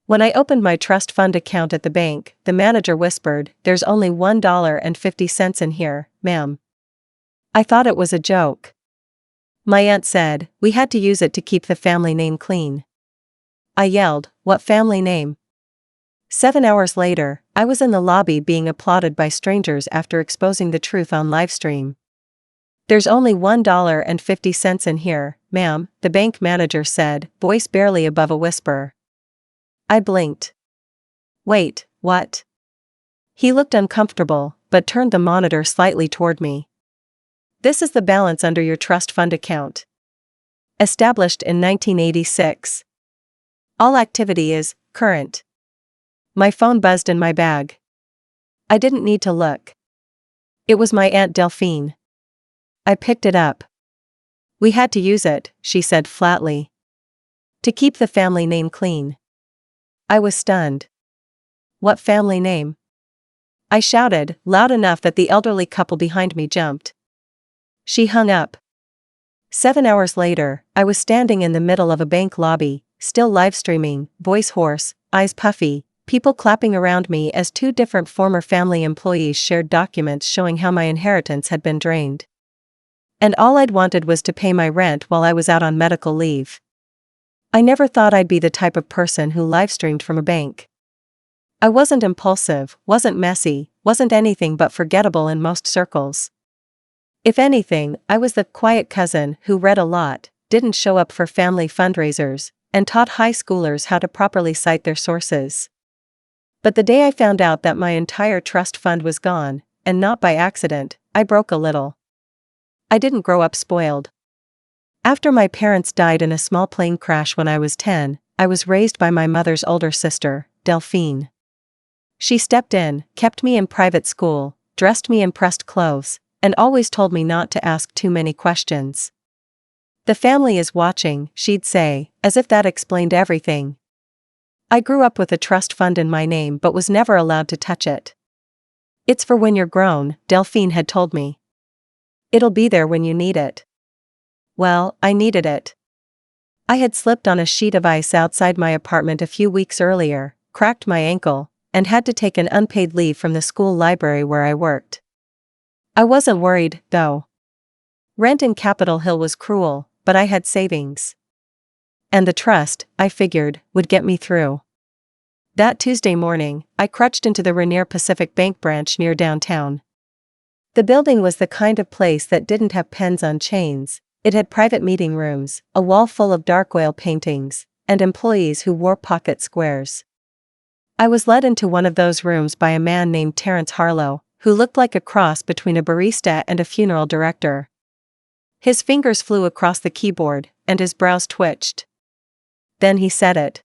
When I opened my trust fund account at the bank, the manager whispered, "There's only $1.50 in here, ma'am." I thought it was a joke. My aunt said, "We had to use it to keep the family name clean." I yelled, "What family name?" 7 hours later, I was in the lobby being applauded by strangers after exposing the truth on Livestream. "There's only $1.50 in here, ma'am," the bank manager said, voice barely above a whisper. I blinked. "Wait, what?" He looked uncomfortable, but turned the monitor slightly toward me. "This is the balance under your trust fund account. Established in 1986. All activity is current." My phone buzzed in my bag. I didn't need to look. It was my Aunt Delphine. I picked it up. "We had to use it," she said flatly. "To keep the family name clean." I was stunned. "What family name?" I shouted, loud enough that the elderly couple behind me jumped. She hung up. 7 hours later, I was standing in the middle of a bank lobby, still live streaming, voice hoarse, eyes puffy, people clapping around me as two different former family employees shared documents showing how my inheritance had been drained. And all I'd wanted was to pay my rent while I was out on medical leave. I never thought I'd be the type of person who live-streamed from a bank. I wasn't impulsive, wasn't messy, wasn't anything but forgettable in most circles. If anything, I was the quiet cousin who read a lot, didn't show up for family fundraisers, and taught high schoolers how to properly cite their sources. But the day I found out that my entire trust fund was gone, and not by accident, I broke a little. I didn't grow up spoiled. After my parents died in a small plane crash when I was 10, I was raised by my mother's older sister, Delphine. She stepped in, kept me in private school, dressed me in pressed clothes, and always told me not to ask too many questions. "The family is watching," she'd say, as if that explained everything. I grew up with a trust fund in my name but was never allowed to touch it. "It's for when you're grown," Delphine had told me. "It'll be there when you need it." Well, I needed it. I had slipped on a sheet of ice outside my apartment a few weeks earlier, cracked my ankle, and had to take an unpaid leave from the school library where I worked. I wasn't worried, though. Rent in Capitol Hill was cruel, but I had savings. And the trust, I figured, would get me through. That Tuesday morning, I crunched into the Rainier Pacific Bank branch near downtown. The building was the kind of place that didn't have pens on chains. It had private meeting rooms, a wall full of dark oil paintings, and employees who wore pocket squares. I was led into one of those rooms by a man named Terrence Harlow, who looked like a cross between a barista and a funeral director. His fingers flew across the keyboard, and his brows twitched. Then he said it.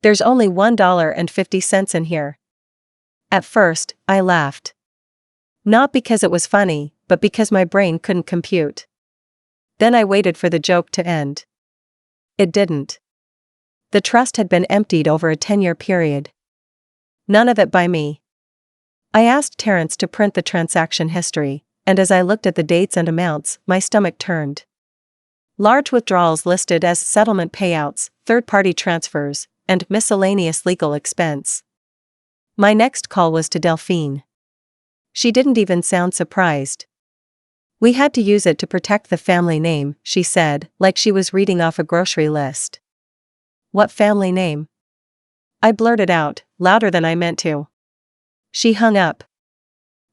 "There's only $1.50 in here." At first, I laughed. Not because it was funny, but because my brain couldn't compute. Then I waited for the joke to end. It didn't. The trust had been emptied over a 10-year period. None of it by me. I asked Terrence to print the transaction history, and as I looked at the dates and amounts, my stomach turned. Large withdrawals listed as settlement payouts, third-party transfers, and miscellaneous legal expense. My next call was to Delphine. She didn't even sound surprised. "We had to use it to protect the family name," she said, like she was reading off a grocery list. "What family name?" I blurted out, louder than I meant to. She hung up.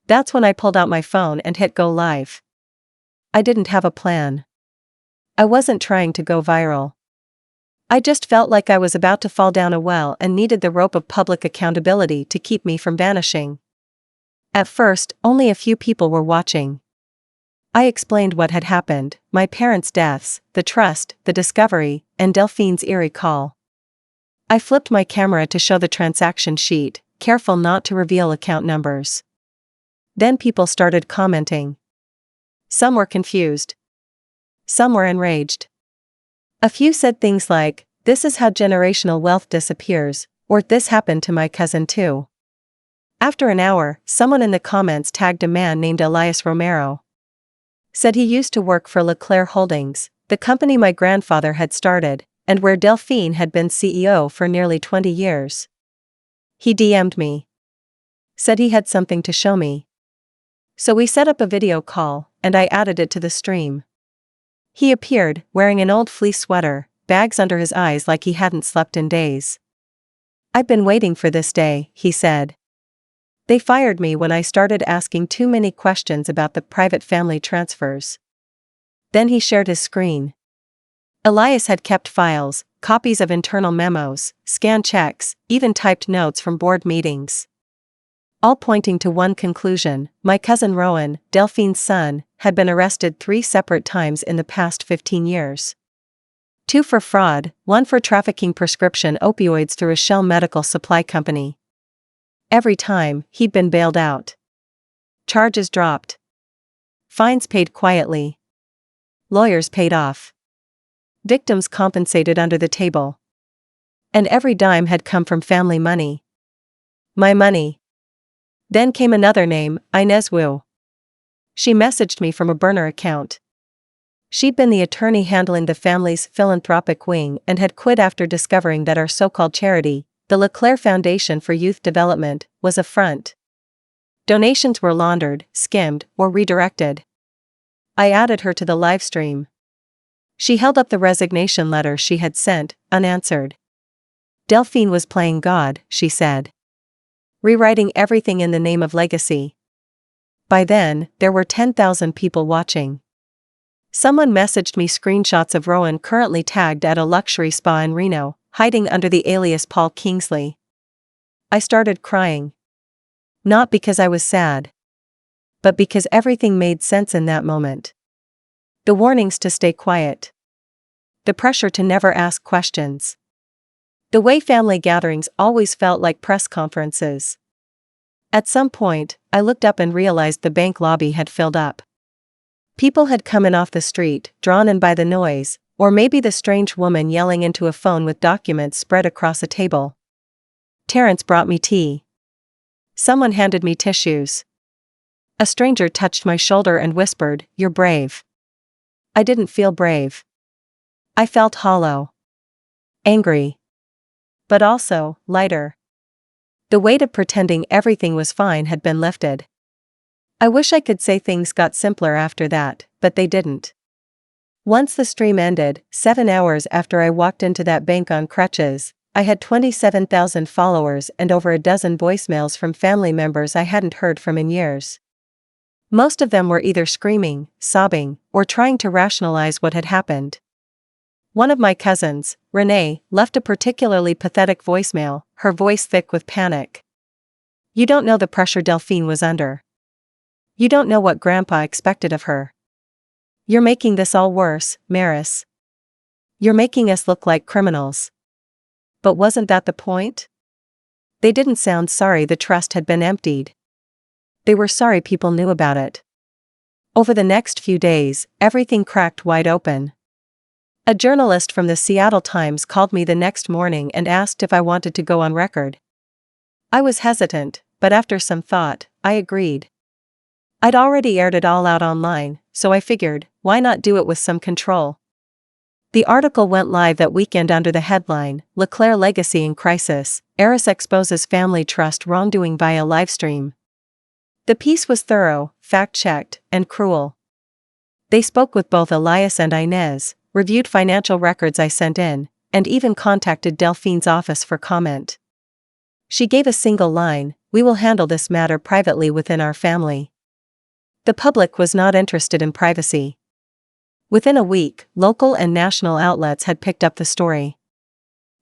That's when I pulled out my phone and hit go live. I didn't have a plan. I wasn't trying to go viral. I just felt like I was about to fall down a well and needed the rope of public accountability to keep me from vanishing. At first, only a few people were watching. I explained what had happened, my parents' deaths, the trust, the discovery, and Delphine's eerie call. I flipped my camera to show the transaction sheet, careful not to reveal account numbers. Then people started commenting. Some were confused. Some were enraged. A few said things like, "This is how generational wealth disappears," or "This happened to my cousin too." After an hour, someone in the comments tagged a man named Elias Romero. Said he used to work for LeClaire Holdings, the company my grandfather had started, and where Delphine had been CEO for nearly 20 years. He DM'd me. Said he had something to show me. So we set up a video call, and I added it to the stream. He appeared, wearing an old fleece sweater, bags under his eyes like he hadn't slept in days. "I've been waiting for this day," he said. "They fired me when I started asking too many questions about the private family transfers." Then he shared his screen. Elias had kept files, copies of internal memos, scanned checks, even typed notes from board meetings. All pointing to one conclusion: my cousin Rowan, Delphine's son, had been arrested 3 separate times in the past 15 years. 2 for fraud, 1 for trafficking prescription opioids through a shell medical supply company. Every time, he'd been bailed out. Charges dropped. Fines paid quietly. Lawyers paid off. Victims compensated under the table. And every dime had come from family money. My money. Then came another name, Inez Wu. She messaged me from a burner account. She'd been the attorney handling the family's philanthropic wing and had quit after discovering that our so-called charity, the LeClaire Foundation for Youth Development, was a front. Donations were laundered, skimmed, or redirected. I added her to the livestream. She held up the resignation letter she had sent, unanswered. Delphine was playing God, she said. Rewriting everything in the name of legacy. By then, there were 10,000 people watching. Someone messaged me screenshots of Rowan currently tagged at a luxury spa in Reno, hiding under the alias Paul Kingsley. I started crying. Not because I was sad, but because everything made sense in that moment. The warnings to stay quiet. The pressure to never ask questions. The way family gatherings always felt like press conferences. At some point, I looked up and realized the bank lobby had filled up. People had come in off the street, drawn in by the noise, or maybe the strange woman yelling into a phone with documents spread across a table. Terrence brought me tea. Someone handed me tissues. A stranger touched my shoulder and whispered, "You're brave." I didn't feel brave. I felt hollow. Angry. But also, lighter. The weight of pretending everything was fine had been lifted. I wish I could say things got simpler after that, but they didn't. Once the stream ended, 7 hours after I walked into that bank on crutches, I had 27,000 followers and over a dozen voicemails from family members I hadn't heard from in years. Most of them were either screaming, sobbing, or trying to rationalize what had happened. One of my cousins, Renee, left a particularly pathetic voicemail, her voice thick with panic. "You don't know the pressure Delphine was under. You don't know what Grandpa expected of her. You're making this all worse, Maris. You're making us look like criminals." But wasn't that the point? They didn't sound sorry the trust had been emptied. They were sorry people knew about it. Over the next few days, everything cracked wide open. A journalist from the Seattle Times called me the next morning and asked if I wanted to go on record. I was hesitant, but after some thought, I agreed. I'd already aired it all out online, so I figured, why not do it with some control? The article went live that weekend under the headline, "LeClaire Legacy in Crisis, Heiress Exposes Family Trust Wrongdoing via Livestream." The piece was thorough, fact-checked, and cruel. They spoke with both Elias and Inez, reviewed financial records I sent in, and even contacted Delphine's office for comment. She gave a single line, "We will handle this matter privately within our family." The public was not interested in privacy. Within a week, local and national outlets had picked up the story.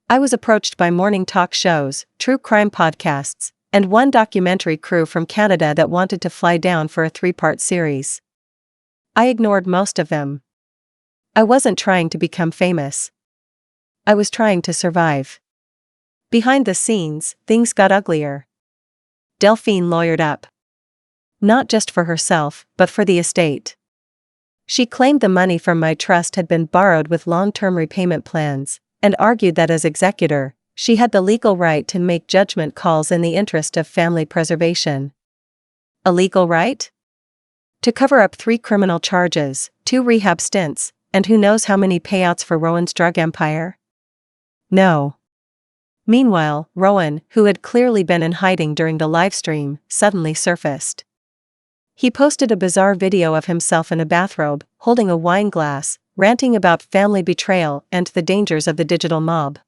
I was approached by morning talk shows, true crime podcasts, and one documentary crew from Canada that wanted to fly down for a 3-part series. I ignored most of them. I wasn't trying to become famous. I was trying to survive. Behind the scenes, things got uglier. Delphine lawyered up. Not just for herself, but for the estate. She claimed the money from my trust had been borrowed with long-term repayment plans, and argued that as executor, she had the legal right to make judgment calls in the interest of family preservation. A legal right? To cover up 3 criminal charges, 2 rehab stints, and who knows how many payouts for Rowan's drug empire? No. Meanwhile, Rowan, who had clearly been in hiding during the livestream, suddenly surfaced. He posted a bizarre video of himself in a bathrobe, holding a wine glass, ranting about family betrayal and the dangers of the digital mob.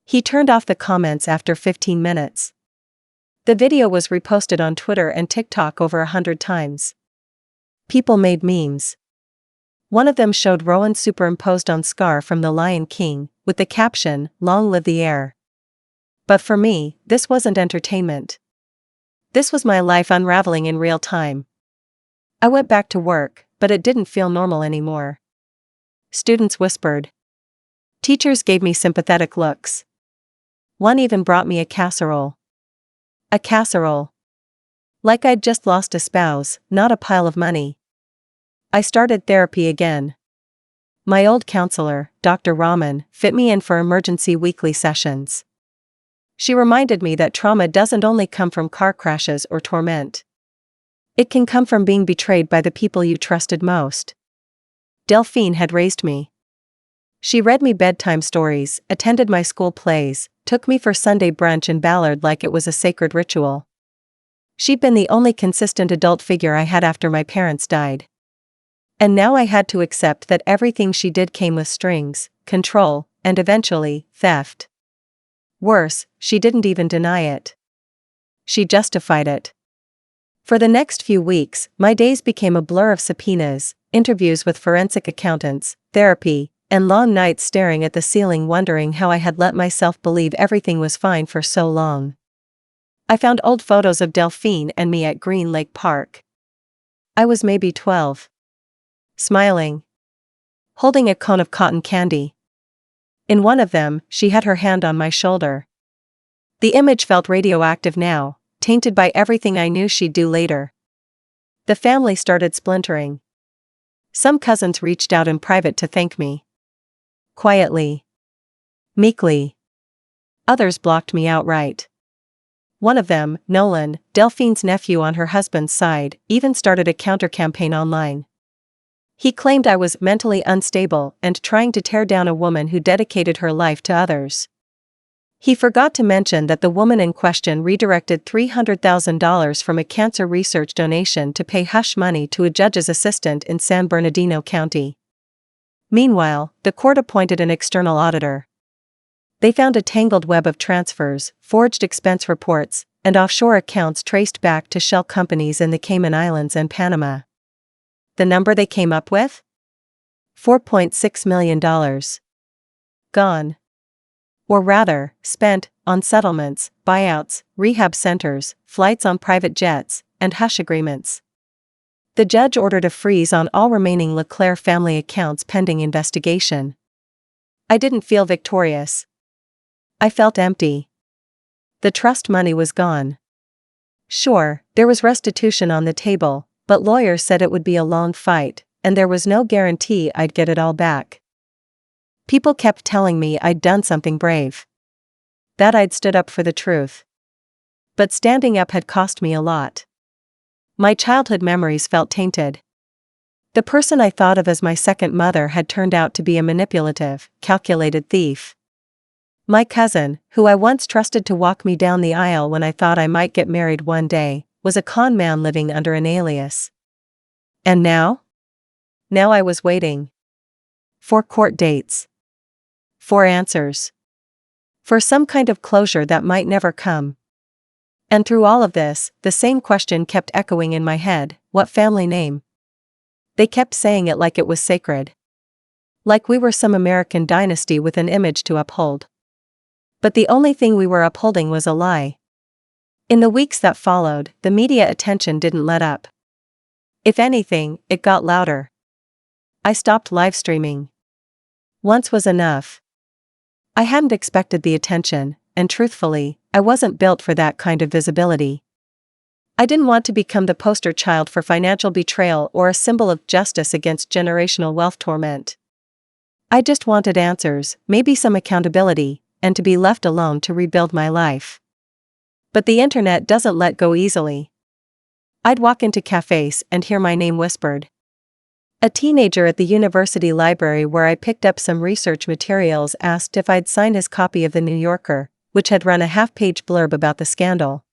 He turned off the comments after 15 minutes. The video was reposted on Twitter and TikTok over 100 times. People made memes. One of them showed Rowan superimposed on Scar from The Lion King, with the caption, "Long live the heir." But for me, this wasn't entertainment. This was my life unraveling in real time. I went back to work, but it didn't feel normal anymore. Students whispered. Teachers gave me sympathetic looks. One even brought me a casserole. A casserole. Like I'd just lost a spouse, not a pile of money. I started therapy again. My old counselor, Dr. Rahman, fit me in for emergency weekly sessions. She reminded me that trauma doesn't only come from car crashes or torment. It can come from being betrayed by the people you trusted most. Delphine had raised me. She read me bedtime stories, attended my school plays, took me for Sunday brunch in Ballard like it was a sacred ritual. She'd been the only consistent adult figure I had after my parents died. And now I had to accept that everything she did came with strings, control, and eventually, theft. Worse, she didn't even deny it. She justified it. For the next few weeks, my days became a blur of subpoenas, interviews with forensic accountants, therapy, and long nights staring at the ceiling wondering how I had let myself believe everything was fine for so long. I found old photos of Delphine and me at Green Lake Park. I was maybe 12. Smiling. Holding a cone of cotton candy. In one of them, she had her hand on my shoulder. The image felt radioactive now, tainted by everything I knew she'd do later. The family started splintering. Some cousins reached out in private to thank me. Quietly. Meekly. Others blocked me outright. One of them, Nolan, Delphine's nephew on her husband's side, even started a counter-campaign online. He claimed I was mentally unstable and trying to tear down a woman who dedicated her life to others. He forgot to mention that the woman in question redirected $300,000 from a cancer research donation to pay hush money to a judge's assistant in San Bernardino County. Meanwhile, the court appointed an external auditor. They found a tangled web of transfers, forged expense reports, and offshore accounts traced back to shell companies in the Cayman Islands and Panama. The number they came up with? $4.6 million. Gone. Or rather, spent, on settlements, buyouts, rehab centers, flights on private jets, and hush agreements. The judge ordered a freeze on all remaining LeClaire family accounts pending investigation. I didn't feel victorious. I felt empty. The trust money was gone. Sure, there was restitution on the table, but lawyers said it would be a long fight, and there was no guarantee I'd get it all back. People kept telling me I'd done something brave. That I'd stood up for the truth. But standing up had cost me a lot. My childhood memories felt tainted. The person I thought of as my second mother had turned out to be a manipulative, calculated thief. My cousin, who I once trusted to walk me down the aisle when I thought I might get married one day, was a con man living under an alias. And now? Now I was waiting. For court dates. For answers. For some kind of closure that might never come. And through all of this, the same question kept echoing in my head: what family name? They kept saying it like it was sacred. Like we were some American dynasty with an image to uphold. But the only thing we were upholding was a lie. In the weeks that followed, the media attention didn't let up. If anything, it got louder. I stopped live streaming. Once was enough. I hadn't expected the attention, and truthfully, I wasn't built for that kind of visibility. I didn't want to become the poster child for financial betrayal or a symbol of justice against generational wealth torment. I just wanted answers, maybe some accountability, and to be left alone to rebuild my life. But the internet doesn't let go easily. I'd walk into cafes and hear my name whispered. A teenager at the university library where I picked up some research materials asked if I'd sign his copy of The New Yorker, which had run a half-page blurb about the scandal.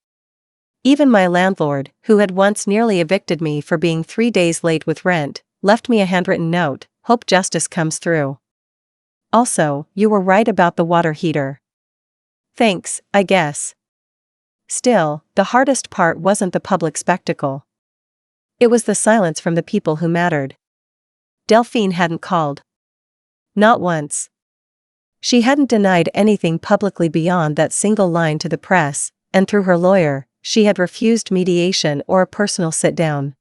Even my landlord, who had once nearly evicted me for being 3 days late with rent, left me a handwritten note, "Hope justice comes through. Also, you were right about the water heater." Thanks, I guess. Still, the hardest part wasn't the public spectacle. It was the silence from the people who mattered. Delphine hadn't called. Not once. She hadn't denied anything publicly beyond that single line to the press, and through her lawyer, she had refused mediation or a personal sit-down.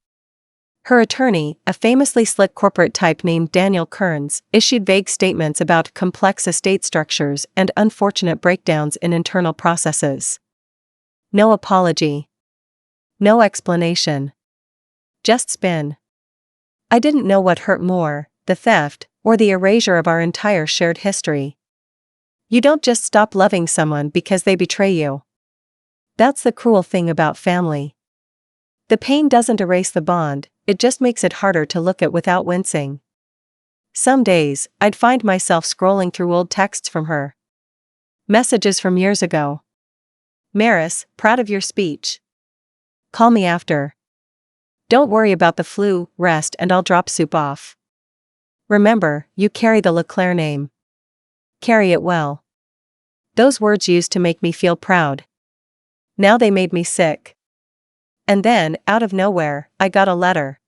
Her attorney, a famously slick corporate type named Daniel Kearns, issued vague statements about complex estate structures and unfortunate breakdowns in internal processes. No apology. No explanation. Just spin. I didn't know what hurt more, the theft, or the erasure of our entire shared history. You don't just stop loving someone because they betray you. That's the cruel thing about family. The pain doesn't erase the bond, it just makes it harder to look at without wincing. Some days, I'd find myself scrolling through old texts from her. Messages from years ago. "Maris, proud of your speech. Call me after. Don't worry about the flu, rest and I'll drop soup off. Remember, you carry the Leclerc name. Carry it well." Those words used to make me feel proud. Now they made me sick. And then, out of nowhere, I got a letter.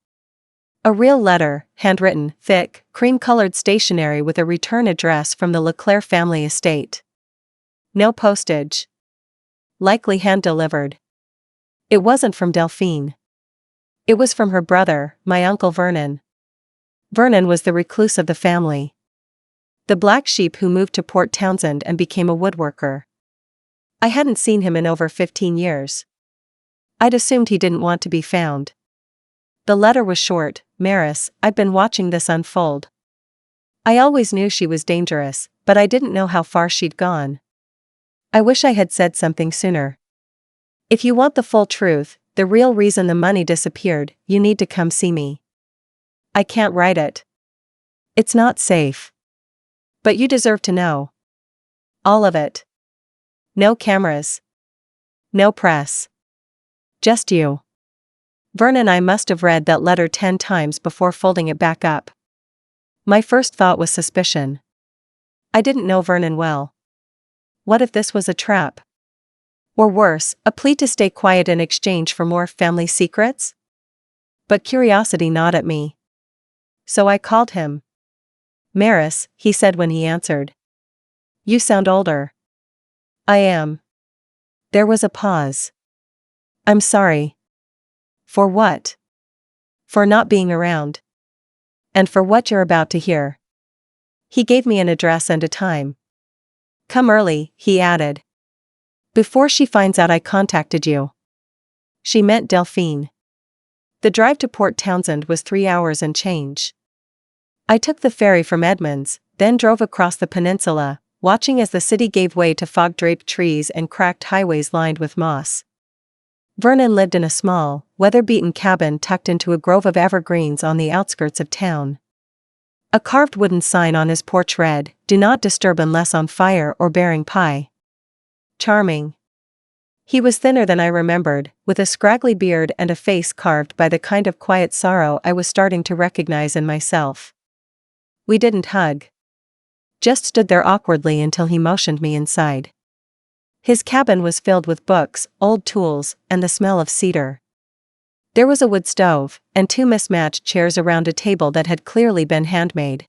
A real letter, handwritten, thick, cream-colored stationery with a return address from the Leclerc family estate. No postage. Likely hand-delivered. It wasn't from Delphine. It was from her brother, my Uncle Vernon. Vernon was the recluse of the family. The black sheep who moved to Port Townsend and became a woodworker. I hadn't seen him in over 15 years. I'd assumed he didn't want to be found. The letter was short: "Maris, I've been watching this unfold. I always knew she was dangerous, but I didn't know how far she'd gone. I wish I had said something sooner. If you want the full truth, the real reason the money disappeared, you need to come see me. I can't write it. It's not safe. But you deserve to know. All of it. No cameras. No press. Just you." Vernon and I must have read that letter 10 times before folding it back up. My first thought was suspicion. I didn't know Vernon well. What if this was a trap? Or worse, a plea to stay quiet in exchange for more family secrets? But curiosity gnawed at me. So I called him. "Maris," he said when he answered. "You sound older." "I am." There was a pause. "I'm sorry." "For what?" "For not being around. And for what you're about to hear." He gave me an address and a time. "Come early," he added. "Before she finds out I contacted you." She meant Delphine. The drive to Port Townsend was 3 hours and change. I took the ferry from Edmonds, then drove across the peninsula, watching as the city gave way to fog-draped trees and cracked highways lined with moss. Vernon lived in a small, weather-beaten cabin tucked into a grove of evergreens on the outskirts of town. A carved wooden sign on his porch read, "Do not disturb unless on fire or bearing pie." Charming. He was thinner than I remembered, with a scraggly beard and a face carved by the kind of quiet sorrow I was starting to recognize in myself. We didn't hug. Just stood there awkwardly until he motioned me inside. His cabin was filled with books, old tools, and the smell of cedar. There was a wood stove, and 2 mismatched chairs around a table that had clearly been handmade.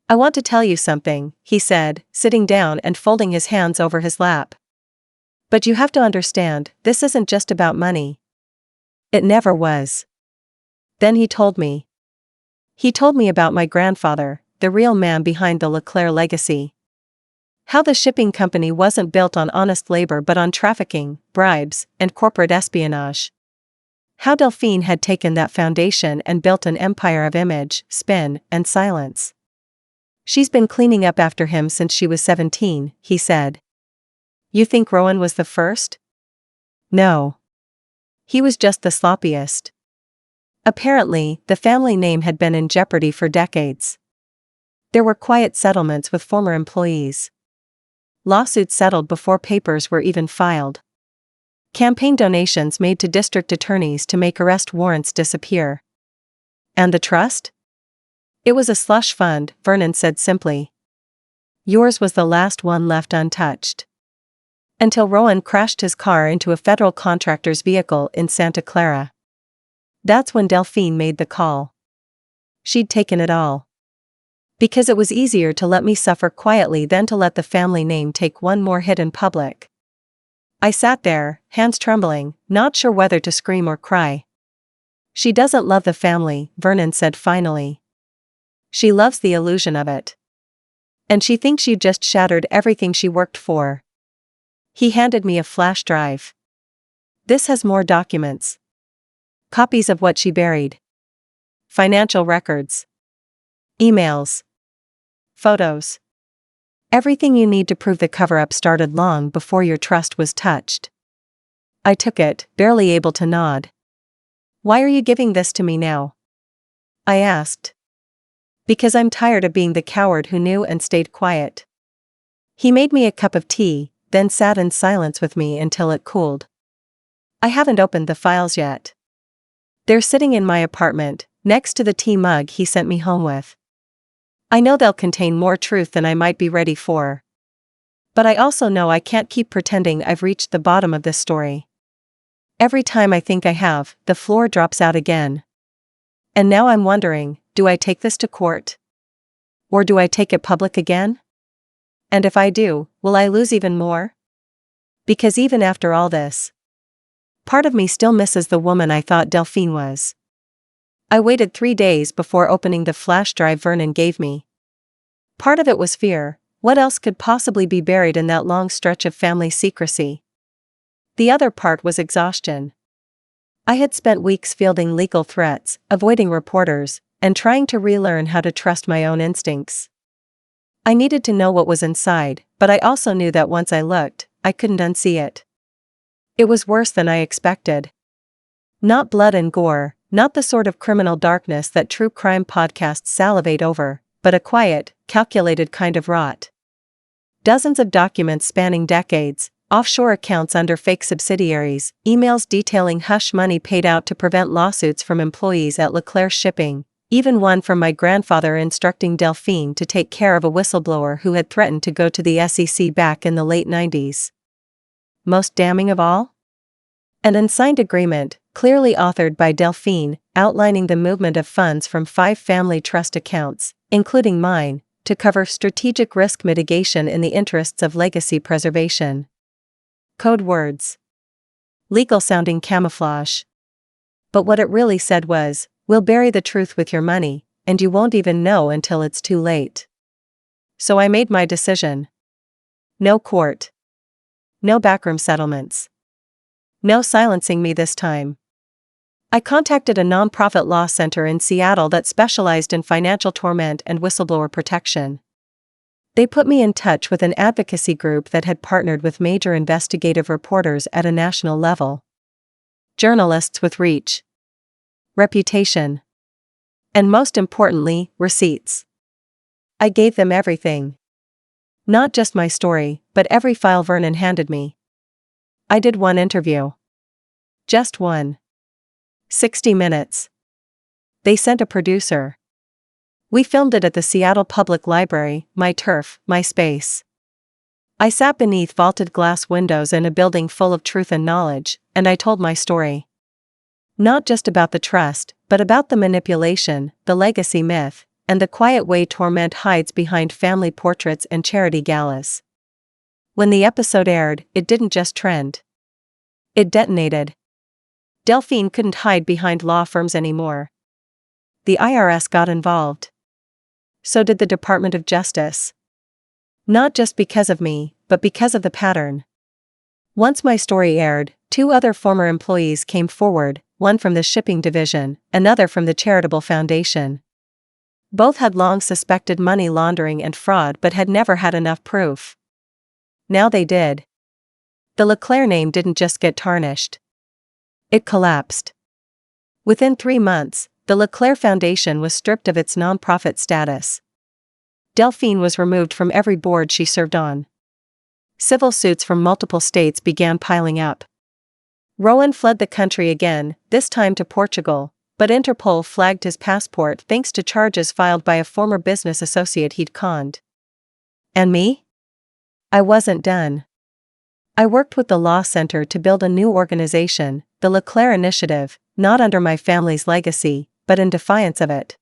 "I want to tell you something," he said, sitting down and folding his hands over his lap. "But you have to understand, this isn't just about money. It never was." Then he told me. He told me about my grandfather, the real man behind the Leclerc legacy. How the shipping company wasn't built on honest labor but on trafficking, bribes, and corporate espionage. How Delphine had taken that foundation and built an empire of image, spin, and silence. "She's been cleaning up after him since she was 17, he said. "You think Rowan was the first?" "No. He was just the sloppiest. Apparently, the family name had been in jeopardy for decades. There were quiet settlements with former employees. Lawsuits settled before papers were even filed. Campaign donations made to district attorneys to make arrest warrants disappear. And the trust? It was a slush fund, Vernon said simply. Yours was the last one left untouched. Until Rowan crashed his car into a federal contractor's vehicle in Santa Clara. That's when Delphine made the call. She'd taken it all. Because it was easier to let me suffer quietly than to let the family name take one more hit in public. I sat there, hands trembling, not sure whether to scream or cry. She doesn't love the family, Vernon said finally. She loves the illusion of it. And she thinks you just shattered everything she worked for. He handed me a flash drive. This has more documents. Copies of what she buried. Financial records. Emails. Photos. Everything you need to prove the cover-up started long before your trust was touched. I took it, barely able to nod. Why are you giving this to me now? I asked. Because I'm tired of being the coward who knew and stayed quiet. He made me a cup of tea, then sat in silence with me until it cooled. I haven't opened the files yet. They're sitting in my apartment, next to the tea mug he sent me home with. I know they'll contain more truth than I might be ready for. But I also know I can't keep pretending I've reached the bottom of this story. Every time I think I have, the floor drops out again. And now I'm wondering, do I take this to court? Or do I take it public again? And if I do, will I lose even more? Because even after all this, part of me still misses the woman I thought Delphine was. I waited 3 days before opening the flash drive Vernon gave me. Part of it was fear. What else could possibly be buried in that long stretch of family secrecy? The other part was exhaustion. I had spent weeks fielding legal threats, avoiding reporters, and trying to relearn how to trust my own instincts. I needed to know what was inside, but I also knew that once I looked, I couldn't unsee it. It was worse than I expected. Not blood and gore, not the sort of criminal darkness that true crime podcasts salivate over, but a quiet, calculated kind of rot. Dozens of documents spanning decades, offshore accounts under fake subsidiaries, emails detailing hush money paid out to prevent lawsuits from employees at Leclerc Shipping, even one from my grandfather instructing Delphine to take care of a whistleblower who had threatened to go to the SEC back in the late 90s. Most damning of all? An unsigned agreement, clearly authored by Delphine, outlining the movement of funds from 5 family trust accounts, including mine, to cover strategic risk mitigation in the interests of legacy preservation. Code words. Legal-sounding camouflage. But what it really said was, we'll bury the truth with your money, and you won't even know until it's too late. So I made my decision. No court. No backroom settlements. No silencing me this time. I contacted a nonprofit law center in Seattle that specialized in financial torment and whistleblower protection. They put me in touch with an advocacy group that had partnered with major investigative reporters at a national level. Journalists with reach, reputation, and most importantly, receipts. I gave them everything. Not just my story, but every file Vernon handed me. I did one interview. Just one. 60 minutes. They sent a producer. We filmed it at the Seattle Public Library, my turf, my space. I sat beneath vaulted glass windows in a building full of truth and knowledge, and I told my story. Not just about the trust, but about the manipulation, the legacy myth, and the quiet way torment hides behind family portraits and charity galas. When the episode aired, it didn't just trend. It detonated. Delphine couldn't hide behind law firms anymore. The IRS got involved. So did the Department of Justice. Not just because of me, but because of the pattern. Once my story aired, 2 other former employees came forward, one from the shipping division, another from the charitable foundation. Both had long suspected money laundering and fraud but had never had enough proof. Now they did. The Leclerc name didn't just get tarnished. It collapsed. Within 3 months, the Leclerc Foundation was stripped of its nonprofit status. Delphine was removed from every board she served on. Civil suits from multiple states began piling up. Rowan fled the country again, this time to Portugal, but Interpol flagged his passport thanks to charges filed by a former business associate he'd conned. And me? I wasn't done. I worked with the Law Center to build a new organization, the Leclerc Initiative, not under my family's legacy, but in defiance of it.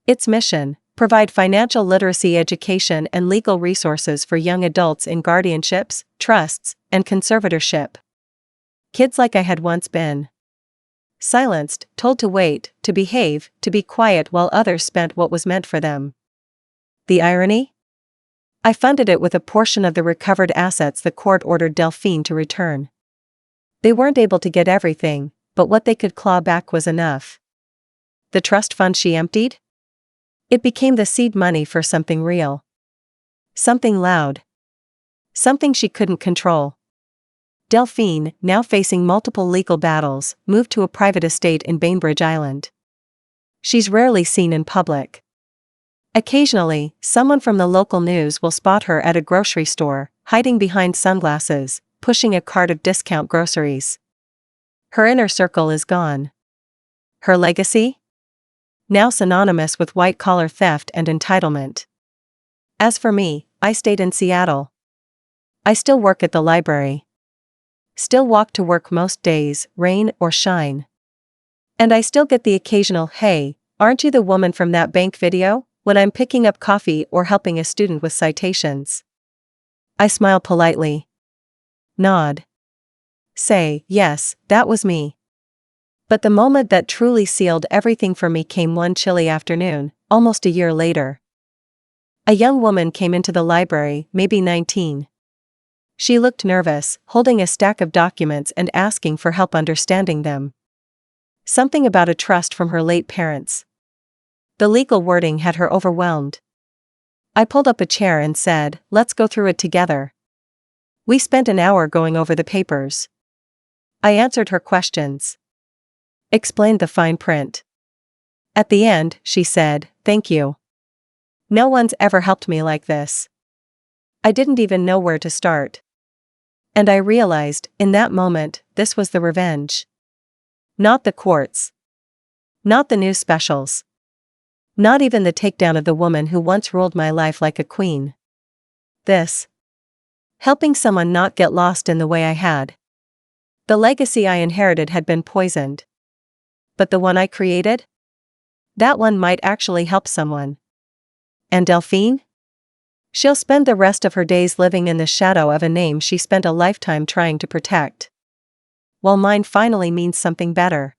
Its mission: provide financial literacy education and legal resources for young adults in guardianships, trusts, and conservatorship. Kids like I had once been. Silenced, told to wait, to behave, to be quiet while others spent what was meant for them. The irony? I funded it with a portion of the recovered assets the court ordered Delphine to return. They weren't able to get everything, but what they could claw back was enough. The trust fund she emptied? It became the seed money for something real. Something loud. Something she couldn't control. Delphine, now facing multiple legal battles, moved to a private estate in Bainbridge Island. She's rarely seen in public. Occasionally, someone from the local news will spot her at a grocery store, hiding behind sunglasses, pushing a cart of discount groceries. Her inner circle is gone. Her legacy? Now synonymous with white-collar theft and entitlement. As for me, I stayed in Seattle. I still work at the library. Still walk to work most days, rain or shine. And I still get the occasional, "Hey, aren't you the woman from that bank video?" when I'm picking up coffee or helping a student with citations. I smile politely. Nod. Say, yes, that was me. But the moment that truly sealed everything for me came one chilly afternoon, almost a year later. A young woman came into the library, maybe 19. She looked nervous, holding a stack of documents and asking for help understanding them. Something about a trust from her late parents. The legal wording had her overwhelmed. I pulled up a chair and said, "Let's go through it together." We spent an hour going over the papers. I answered her questions. Explained the fine print. At the end, she said, "Thank you. No one's ever helped me like this." I didn't even know where to start. And I realized, in that moment, this was the revenge. Not the courts. Not the news specials. Not even the takedown of the woman who once ruled my life like a queen. This. Helping someone not get lost in the way I had. The legacy I inherited had been poisoned. But the one I created? That one might actually help someone. And Delphine? She'll spend the rest of her days living in the shadow of a name she spent a lifetime trying to protect. While mine finally means something better.